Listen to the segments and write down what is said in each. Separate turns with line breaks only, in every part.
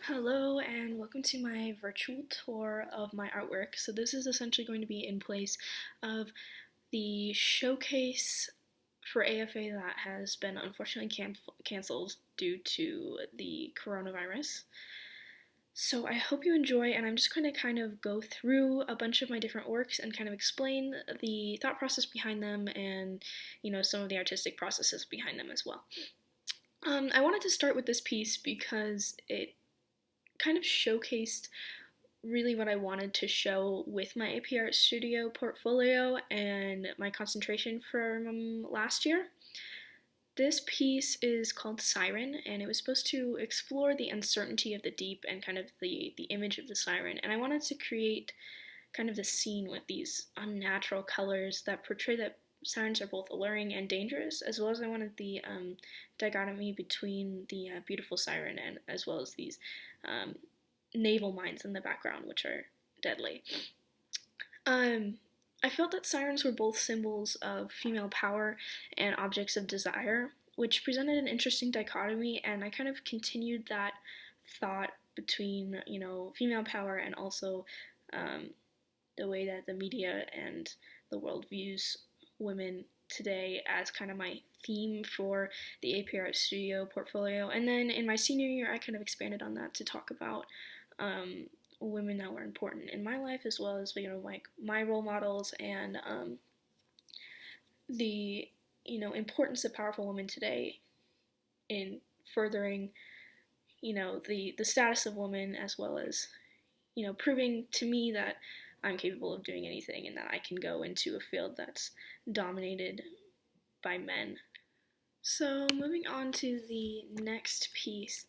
Hello and welcome to my virtual tour of my artwork. So this is essentially going to be in place of the showcase for AFA that has been unfortunately canceled due to the coronavirus. So I hope you enjoy, and I'm just going to kind of go through a bunch of my different works and kind of explain the thought process behind them and, some of the artistic processes behind them as well. I wanted to start with this piece because it kind of showcased really what I wanted to show with my AP Art Studio portfolio and my concentration from last year. This piece is called Siren, and it was supposed to explore the uncertainty of the deep and kind of the image of the siren. And I wanted to create kind of the scene with these unnatural colors that portray that sirens are both alluring and dangerous, as well as I wanted the dichotomy between the beautiful siren and as well as these um, naval mines in the background, which are deadly. Um, I felt that sirens were both symbols of female power and objects of desire, which presented an interesting dichotomy, and I kind of continued that thought between, female power and also um, the way that the media and the world views women today as kind of my theme for the AP Art Studio portfolio. And then in my senior year, I kind of expanded on that to talk about um, women that were important in my life, as well as like my role models and the importance of powerful women today in furthering the status of women, as well as proving to me that I'm capable of doing anything and that I can go into a field that's dominated by men. So, moving on to the next piece,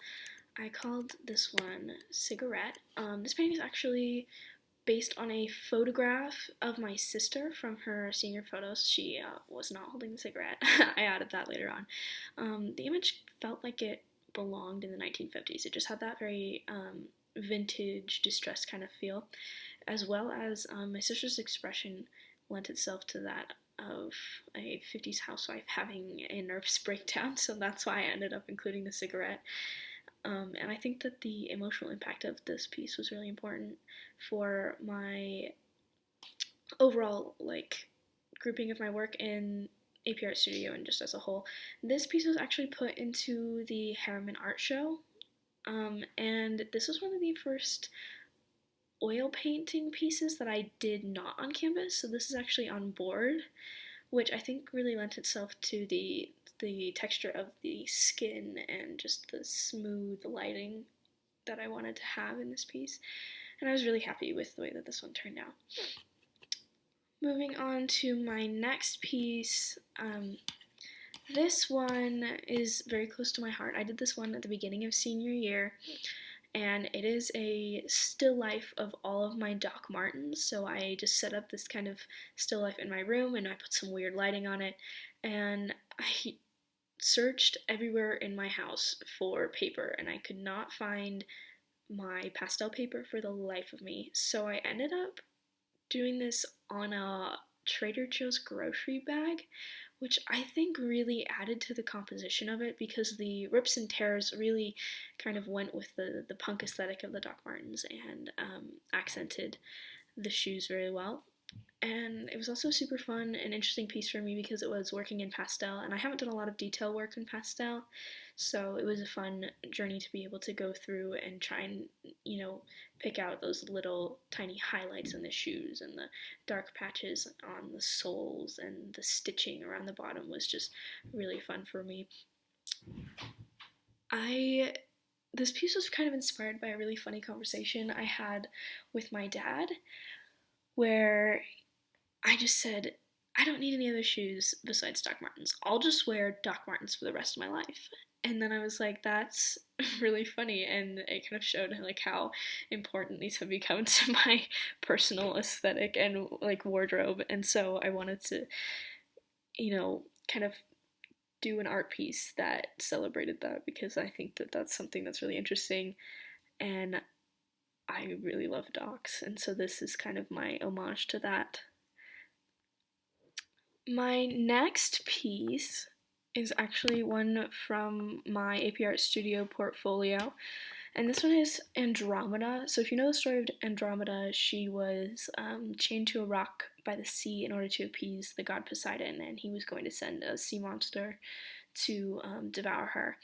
I called this one Cigarette. This painting is actually based on a photograph of my sister from her senior photos. She was not holding the cigarette. I added that later on. The image felt like it belonged in the 1950s. It just had that very vintage, distressed kind of feel, as well as my sister's expression lent itself to that of a 50s housewife having a nervous breakdown, so that's why I ended up including the cigarette. And I think that the emotional impact of this piece was really important for my overall grouping of my work in AP Art Studio and just as a whole. This piece was actually put into the Harriman Art Show, and this was one of the first oil painting pieces that I did not on canvas. So this is actually on board, which I think really lent itself to the texture of the skin and just the smooth lighting that I wanted to have in this piece. And I was really happy with the way that this one turned out. Moving on to my next piece, this one is very close to my heart. I did this one at the beginning of senior year, and it is a still life of all of my Doc Martens. So I just set up this kind of still life in my room, and I put some weird lighting on it, and I searched everywhere in my house for paper, and I could not find my pastel paper for the life of me. So I ended up doing this on a Trader Joe's grocery bag, which I think really added to the composition of it because the rips and tears really kind of went with the punk aesthetic of the Doc Martens and accented the shoes very well. And it was also super fun and interesting piece for me because it was working in pastel, and I haven't done a lot of detail work in pastel, so it was a fun journey to be able to go through and try and, pick out those little tiny highlights in the shoes, and the dark patches on the soles and the stitching around the bottom was just really fun for me. I This piece was kind of inspired by a really funny conversation I had with my dad, where I just said, I don't need any other shoes besides Doc Martens. I'll just wear Doc Martens for the rest of my life. And then I was like, that's really funny, and it kind of showed like how important these have become to my personal aesthetic and like wardrobe. And so I wanted to, kind of do an art piece that celebrated that because I think that that's something that's really interesting, and I really love docs, and so this is kind of my homage to that. My next piece is actually one from my AP Art Studio portfolio. And this one is Andromeda. So if you know the story of Andromeda, she was chained to a rock by the sea in order to appease the god Poseidon, and he was going to send a sea monster to devour her.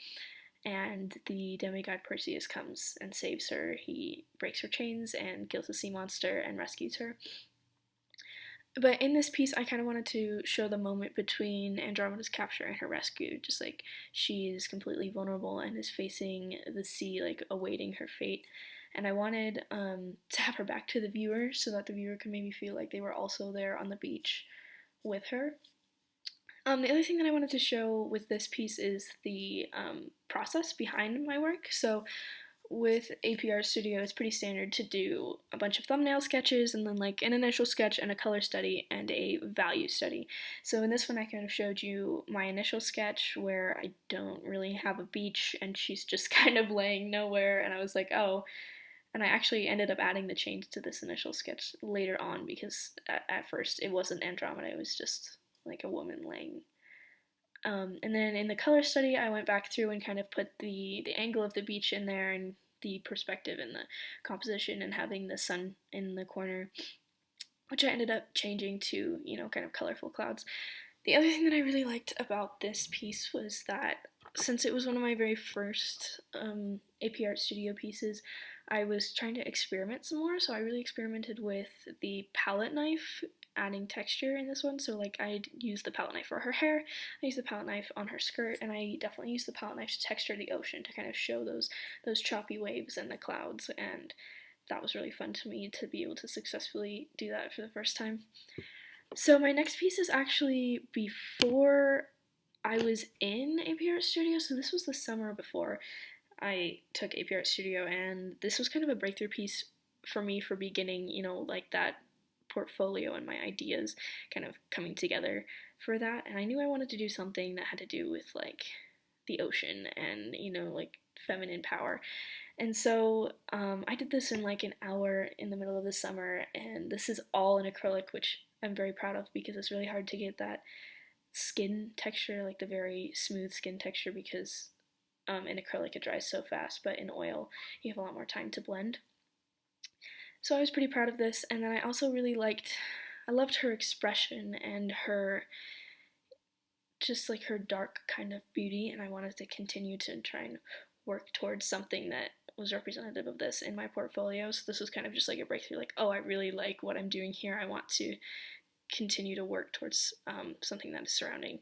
And the demigod Perseus comes and saves her. He breaks her chains and kills the sea monster and rescues her. But in this piece, I kind of wanted to show the moment between Andromeda's capture and her rescue. Just like she is completely vulnerable and is facing the sea, like awaiting her fate. And I wanted to have her back to the viewer so that the viewer could maybe feel like they were also there on the beach with her. The other thing that I wanted to show with this piece is the process behind my work. So with APR Studio, it's pretty standard to do a bunch of thumbnail sketches and then like an initial sketch and a color study and a value study. So in this one, I kind of showed you my initial sketch where I don't really have a beach and she's just kind of laying nowhere, and I was like, oh. And I actually ended up adding the chains to this initial sketch later on because at first it wasn't Andromeda, it was just like a woman laying. And then in the color study, I went back through and kind of put the angle of the beach in there and the perspective and the composition and having the sun in the corner, which I ended up changing to, kind of colorful clouds. The other thing that I really liked about this piece was that since it was one of my very first AP Art Studio pieces, I was trying to experiment some more, so I really experimented with the palette knife, adding texture in this one. So like I used the palette knife for her hair, I used the palette knife on her skirt, and I definitely used the palette knife to texture the ocean to kind of show those choppy waves and the clouds, and that was really fun to me to be able to successfully do that for the first time. So my next piece is actually before I was in AP Art Studio, so this was the summer before I took AP Art Studio, and this was kind of a breakthrough piece for me for beginning, like that portfolio and my ideas kind of coming together for that. And I knew I wanted to do something that had to do with like the ocean and, like feminine power. And so I did this in like an hour in the middle of the summer, and this is all in acrylic, which I'm very proud of because it's really hard to get that skin texture, like the very smooth skin texture, because in acrylic it dries so fast, but in oil you have a lot more time to blend. So I was pretty proud of this, and then I also really I loved her expression and her, just like her dark kind of beauty, and I wanted to continue to try and work towards something that was representative of this in my portfolio. So this was kind of just like a breakthrough, like, oh, I really like what I'm doing here. I want to continue to work towards something that is surrounding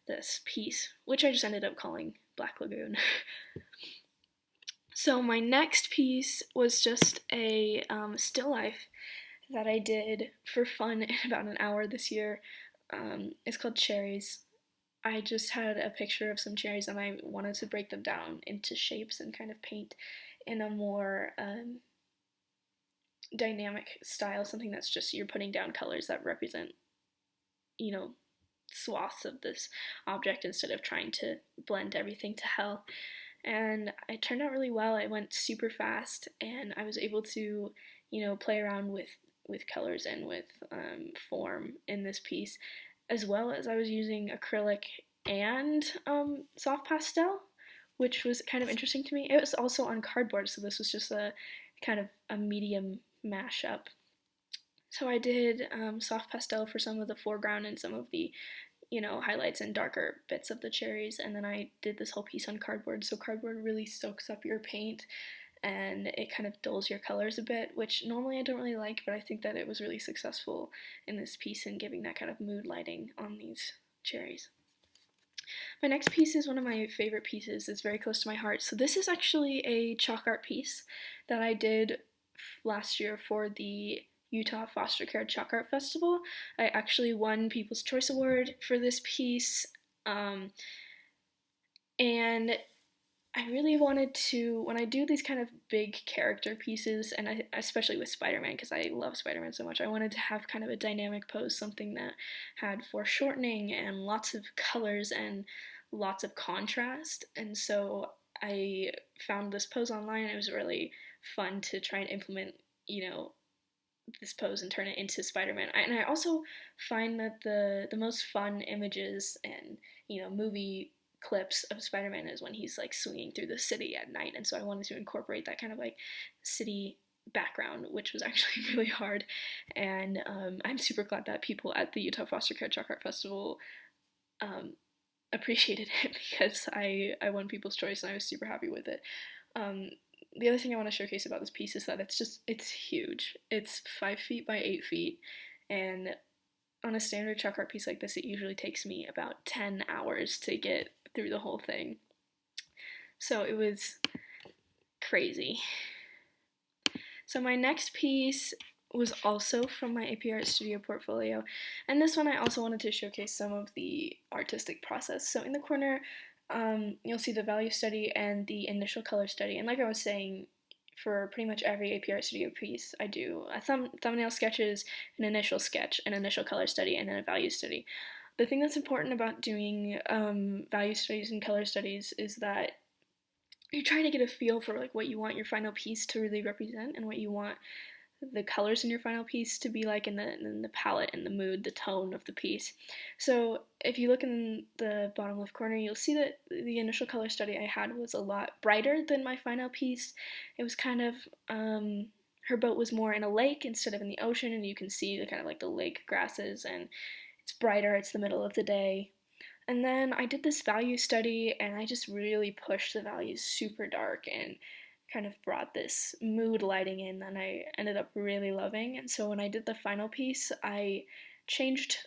this piece, which I just ended up calling Black Lagoon. So my next piece was just a still life that I did for fun in about an hour this year. It's called Cherries. I just had a picture of some cherries and I wanted to break them down into shapes and kind of paint in a more dynamic style, something that's just you're putting down colors that represent, swaths of this object instead of trying to blend everything to hell. And it turned out really well. It went super fast, and I was able to, play around with colors and with form in this piece, as well as I was using acrylic and soft pastel, which was kind of interesting to me. It was also on cardboard, so this was just a kind of a medium mashup. So I did soft pastel for some of the foreground and some of the highlights and darker bits of the cherries, and then I did this whole piece on cardboard. So cardboard really soaks up your paint and it kind of dulls your colors a bit, which normally I don't really like, but I think that it was really successful in this piece in giving that kind of mood lighting on these cherries. My next piece is one of my favorite pieces. It's very close to my heart. So this is actually a chalk art piece that I did last year for the Utah Foster Care Chalk Art Festival. I actually won People's Choice Award for this piece, and I really wanted to, when I do these kind of big character pieces, and especially with Spider-Man, because I love Spider-Man so much, I wanted to have kind of a dynamic pose, something that had foreshortening and lots of colors and lots of contrast. And so I found this pose online, and it was really fun to try and implement, this pose and turn it into Spider-Man. And I also find that the most fun images and movie clips of Spider-Man is when he's like swinging through the city at night, and so I wanted to incorporate that kind of like city background, which was actually really hard. And I'm super glad that people at the Utah Foster Care Chalk Art Festival um, appreciated it because I won People's Choice and I was super happy with it. Um, the other thing I want to showcase about this piece is that it's huge. It's 5 feet by 8 feet, and on a standard chalk art piece like this, it usually takes me about 10 hours to get through the whole thing. So it was crazy. So my next piece was also from my AP Art Studio portfolio, and this one I also wanted to showcase some of the artistic process. So in the corner, you'll see the value study and the initial color study, and like I was saying, for pretty much every AP Art Studio piece, I do a thumbnail sketches, an initial sketch, an initial color study, and then a value study. The thing that's important about doing value studies and color studies is that you're trying to get a feel for like what you want your final piece to really represent and what you want the colors in your final piece to be like in the palette and the mood, the tone of the piece. So if you look in the bottom left corner, you'll see that the initial color study I had was a lot brighter than my final piece. It was kind of, her boat was more in a lake instead of in the ocean, and you can see the kind of like the lake grasses, and it's brighter, it's the middle of the day. And then I did this value study, and I just really pushed the values super dark and kind of brought this mood lighting in that I ended up really loving. And so when I did the final piece, I changed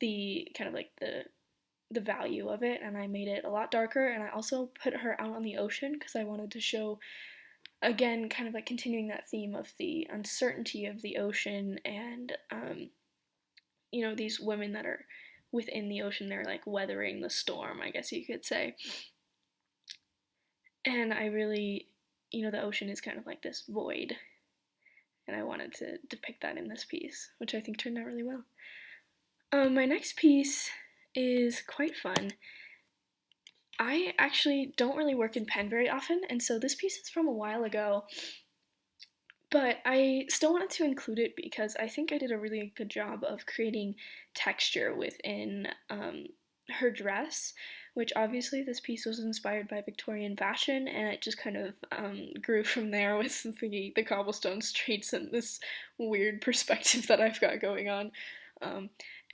the kind of like the value of it, and I made it a lot darker, and I also put her out on the ocean because I wanted to show, again, kind of like continuing that theme of the uncertainty of the ocean, and these women that are within the ocean, they're like weathering the storm, I guess you could say. And I really, the ocean is kind of like this void, and I wanted to depict that in this piece, which I think turned out really well. My next piece is quite fun. I actually don't really work in pen very often, and so this piece is from a while ago, but I still wanted to include it because I think I did a really good job of creating texture within her dress, which obviously this piece was inspired by Victorian fashion, and it just kind of grew from there with the cobblestone streets and this weird perspective that I've got going on.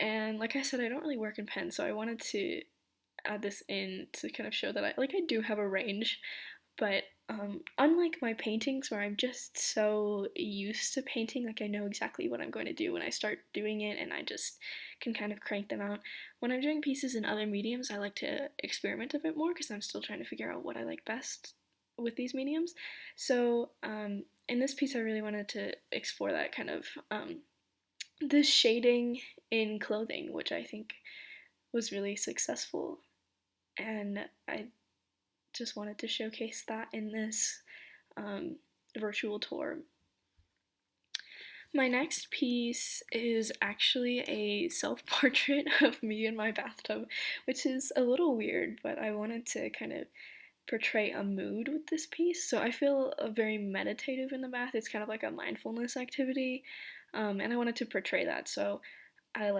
And like I said, I don't really work in pen, so I wanted to add this in to kind of show that I do have a range, but unlike my paintings where I'm just so used to painting, like I know exactly what I'm going to do when I start doing it, and I just can kind of crank them out. When I'm doing pieces in other mediums, I like to experiment a bit more because I'm still trying to figure out what I like best with these mediums. So in this piece, I really wanted to explore that kind of the shading in clothing, which I think was really successful, and I just wanted to showcase that in this virtual tour. My next piece is actually a self-portrait of me in my bathtub, which is a little weird, but I wanted to kind of portray a mood with this piece. So I feel very meditative in the bath. It's kind of like a mindfulness activity, and I wanted to portray that. So I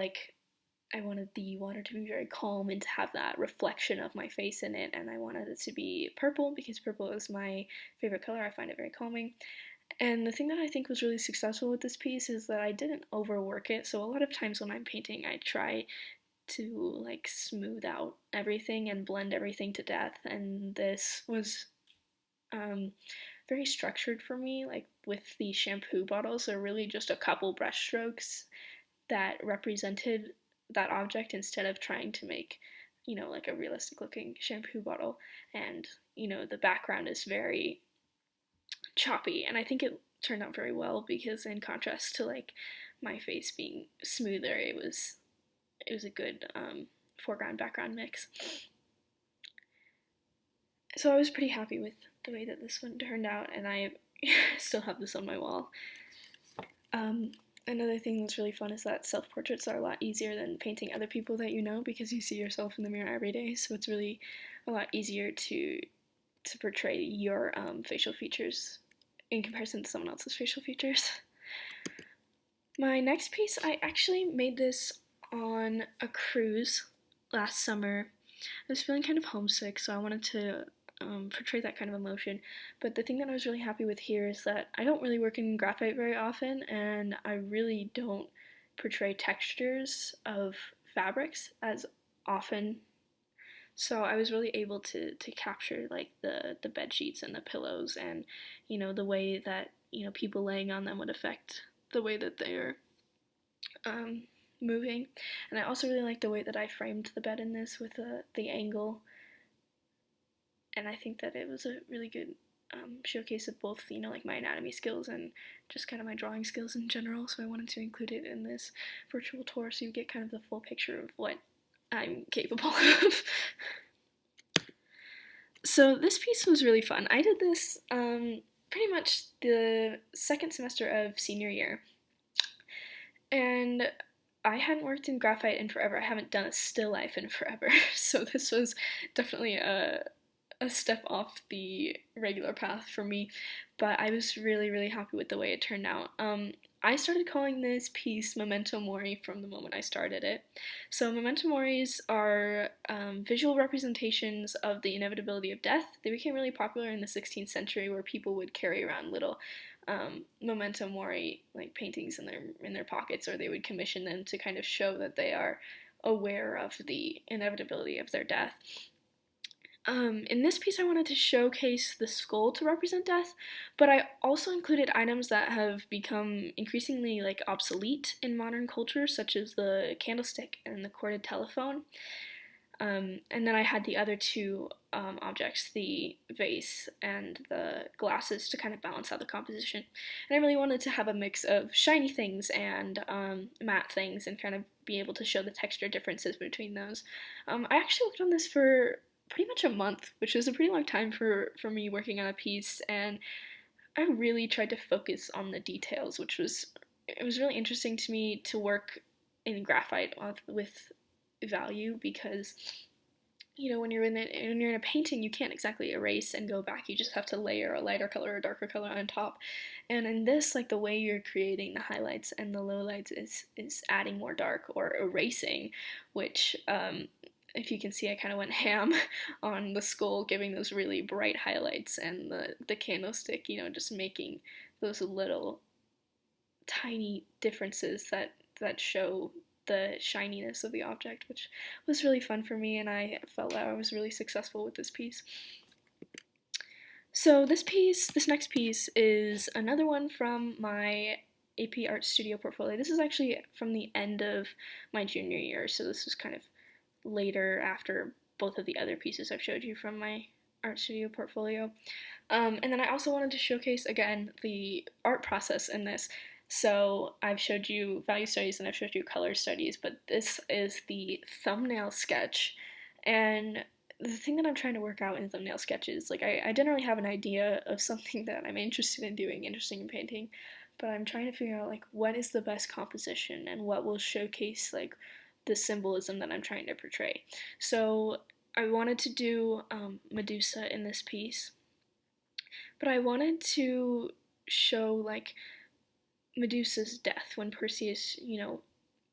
wanted the water to be very calm and to have that reflection of my face in it, and I wanted it to be purple because purple is my favorite color. I find it very calming. And the thing that I think was really successful with this piece is that I didn't overwork it. So a lot of times when I'm painting, I try to like smooth out everything and blend everything to death, and this was very structured for me, like with the shampoo bottles. So really just a couple brush strokes that represented that object instead of trying to make, like a realistic looking shampoo bottle. And, the background is very choppy, and I think it turned out very well because in contrast to like my face being smoother, it was a good foreground background mix. So I was pretty happy with the way that this one turned out, and I still have this on my wall. Another thing that's really fun is that self-portraits are a lot easier than painting other people that you know because you see yourself in the mirror every day, so it's really a lot easier to portray your facial features in comparison to someone else's facial features. My next piece, I actually made this on a cruise last summer, was feeling kind of homesick, so I wanted to portray that kind of emotion. But the thing that I was really happy with here is that I don't really work in graphite very often, and I really don't portray textures of fabrics as often. So I was really able to capture like the bed sheets and the pillows, and the way that people laying on them would affect the way that they're um, moving. And I also really like the way that I framed the bed in this with the angle, and I think that it was a really good showcase of both, like my anatomy skills and just kind of my drawing skills in general. So I wanted to include it in this virtual tour so you get kind of the full picture of what I'm capable of. So this piece was really fun. I did this pretty much the second semester of senior year, and I hadn't worked in graphite in forever. I haven't done a still life in forever, so this was definitely a step off the regular path for me, but I was really, really happy with the way it turned out. I started calling this piece Memento Mori from the moment I started it. So Memento Moris are visual representations of the inevitability of death. They became really popular in the 16th century, where people would carry around little Memento Mori like paintings in their pockets, or they would commission them to kind of show that they are aware of the inevitability of their death. In this piece, I wanted to showcase the skull to represent death, but I also included items that have become increasingly like obsolete in modern culture, such as the candlestick and the corded telephone. And then I had the other two objects, the vase and the glasses, to kind of balance out the composition. And I really wanted to have a mix of shiny things and matte things, and kind of be able to show the texture differences between those. I actually worked on this for pretty much a month, which was a pretty long time for me working on a piece, and I really tried to focus on the details, it was really interesting to me to work in graphite with value, because when you're in a painting, you can't exactly erase and go back. You just have to layer a lighter color or darker color on top. And in this, like, the way you're creating the highlights and the lowlights is adding more dark or erasing, which if you can see, I kind of went ham on the skull, giving those really bright highlights, and the candlestick, just making those little tiny differences that show the shininess of the object, which was really fun for me, and I felt that I was really successful with this piece. So this next piece, is another one from my AP Art Studio portfolio. This is actually from the end of my junior year, so this was kind of later after both of the other pieces I've showed you from my art studio portfolio. And then I also wanted to showcase again the art process in this. So I've showed you value studies and I've showed you color studies, but this is the thumbnail sketch. And the thing that I'm trying to work out in thumbnail sketches, like I generally have an idea of something that I'm interested in doing, interested in painting, but I'm trying to figure out like what is the best composition and what will showcase like the symbolism that I'm trying to portray. So I wanted to do Medusa in this piece, but I wanted to show like Medusa's death when Perseus,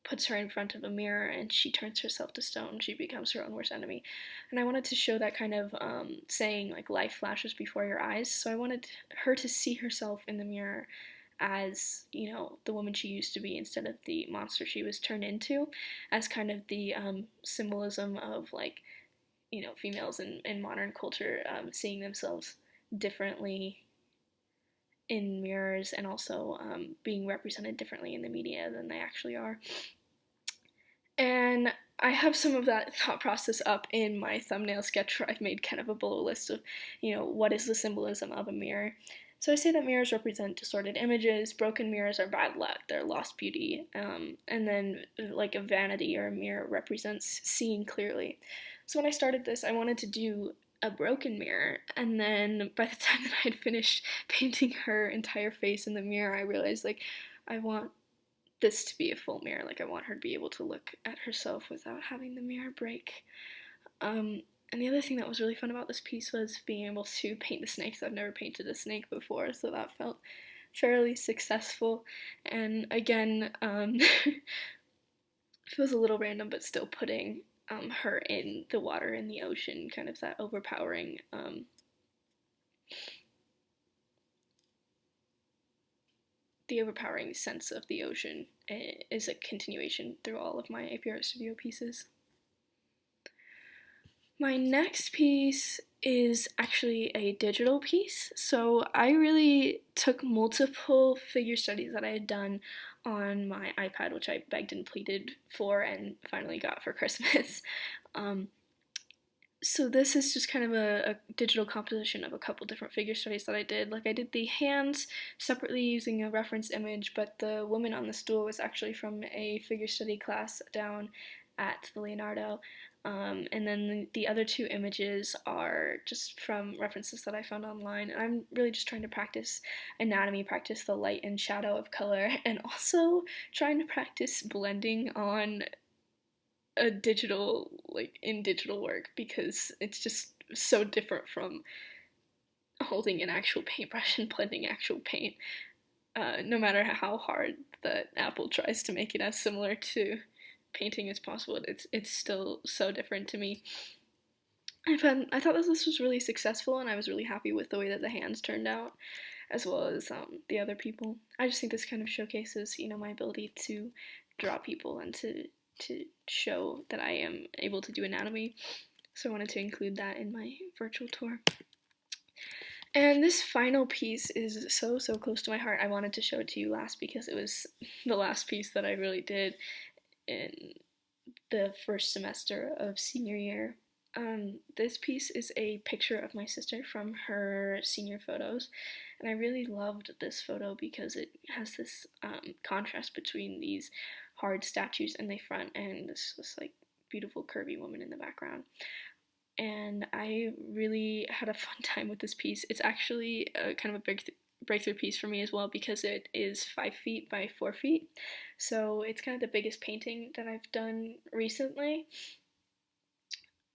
puts her in front of a mirror and she turns herself to stone. She becomes her own worst enemy. And I wanted to show that kind of saying like life flashes before your eyes. So I wanted her to see herself in the mirror as, the woman she used to be instead of the monster she was turned into, as kind of the symbolism of like, females in modern culture seeing themselves differently in mirrors, and also being represented differently in the media than they actually are. And I have some of that thought process up in my thumbnail sketch, where I've made kind of a bullet list of, what is the symbolism of a mirror. So I say that mirrors represent distorted images, broken mirrors are bad luck, they're lost beauty, and then like a vanity or a mirror represents seeing clearly. So when I started this, I wanted to do a broken mirror, and then by the time that I had finished painting her entire face in the mirror, I realized like I want this to be a full mirror. Like I want her to be able to look at herself without having the mirror break. And the other thing that was really fun about this piece was being able to paint the snakes. I've never painted a snake before, so that felt fairly successful. And again, feels a little random, but still putting her in the water in the ocean, kind of that overpowering the overpowering sense of the ocean is a continuation through all of my AP Art Studio pieces. My next piece is actually a digital piece. So I really took multiple figure studies that I had done on my iPad, which I begged and pleaded for and finally got for Christmas. Um, so this is just kind of a digital composition of a couple different figure studies that I did. Like I did the hands separately using a reference image, but the woman on the stool was actually from a figure study class down at the Leonardo. And then the other two images are just from references that I found online. And I'm really just trying to practice anatomy, practice the light and shadow of color, and also trying to practice blending on a digital, like in digital work, because it's just so different from holding an actual paintbrush and blending actual paint. No matter how hard that Apple tries to make it as similar to painting as possible, it's still so different to me. I thought that this was really successful, and I was really happy with the way that the hands turned out, as well as the other people. I just think this kind of showcases, my ability to draw people and to show that I am able to do anatomy. So I wanted to include that in my virtual tour. And this final piece is so close to my heart. I wanted to show it to you last because it was the last piece that I really did in the first semester of senior year. This piece is a picture of my sister from her senior photos, and I really loved this photo because it has this contrast between these hard statues in the front and this like beautiful curvy woman in the background. And I really had a fun time with this piece. It's actually kind of a big breakthrough piece for me as well because it is 5 feet by 4 feet. So it's kind of the biggest painting that I've done recently.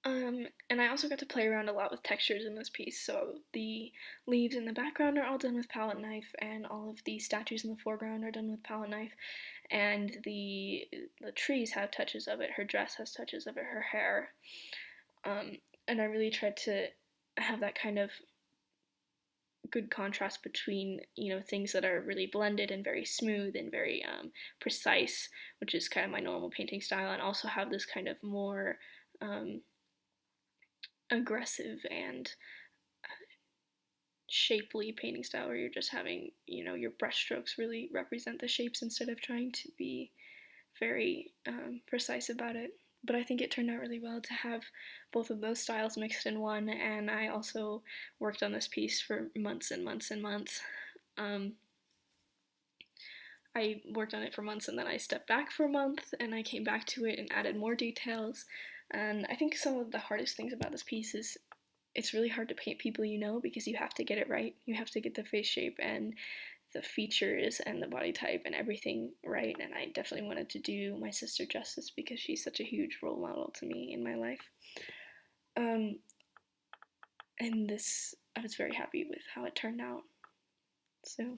And I also got to play around a lot with textures in this piece. So the leaves in the background are all done with palette knife, and all of the statues in the foreground are done with palette knife. And the trees have touches of it. Her dress has touches of it. Her hair. And I really tried to have that kind of good contrast between things that are really blended and very smooth and very precise, which is kind of my normal painting style, and also have this kind of more aggressive and shapely painting style where you're just having your brush strokes really represent the shapes instead of trying to be very precise about it. But I think it turned out really well to have both of those styles mixed in one, and I also worked on this piece for months and months and months. I worked on it for months and then I stepped back for a month and I came back to it and added more details. And I think some of the hardest things about this piece is it's really hard to paint people because you have to get it right. You have to get the face shape and the features and the body type and everything right, and I definitely wanted to do my sister justice because she's such a huge role model to me in my life. And this, I was very happy with how it turned out. So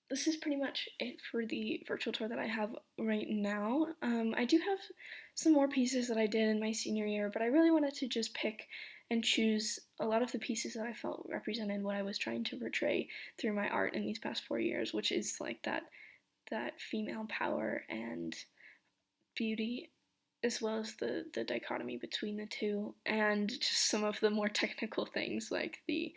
this is pretty much it for the virtual tour that I have right now. I do have some more pieces that I did in my senior year, but I really wanted to just pick and choose a lot of the pieces that I felt represented what I was trying to portray through my art in these past 4 years, which is like that female power and beauty, as well as the dichotomy between the two, and just some of the more technical things like the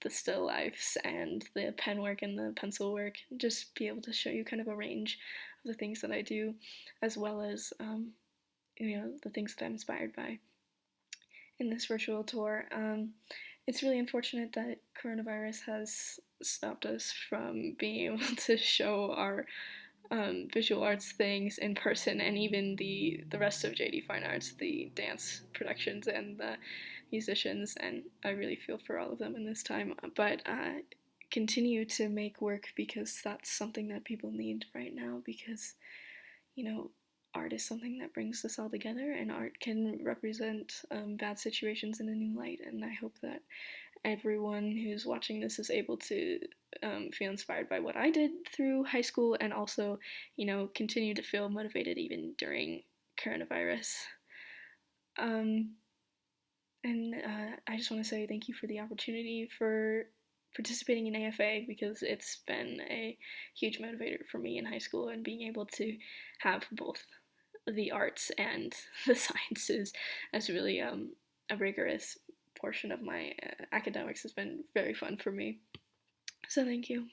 still lifes and the pen work and the pencil work. Just be able to show you kind of a range of the things that I do, as well as the things that I'm inspired by in this virtual tour. It's really unfortunate that coronavirus has stopped us from being able to show our visual arts things in person, and even the rest of JD Fine Arts, the dance productions and the musicians, and I really feel for all of them in this time. But continue to make work because that's something that people need right now, because art is something that brings us all together, and art can represent bad situations in a new light, and I hope that everyone who's watching this is able to feel inspired by what I did through high school, and also continue to feel motivated even during coronavirus. Um, and I just want to say thank you for the opportunity for participating in AFA, because it's been a huge motivator for me in high school, and being able to have both the arts and the sciences as really a rigorous portion of my academics has been very fun for me. So thank you.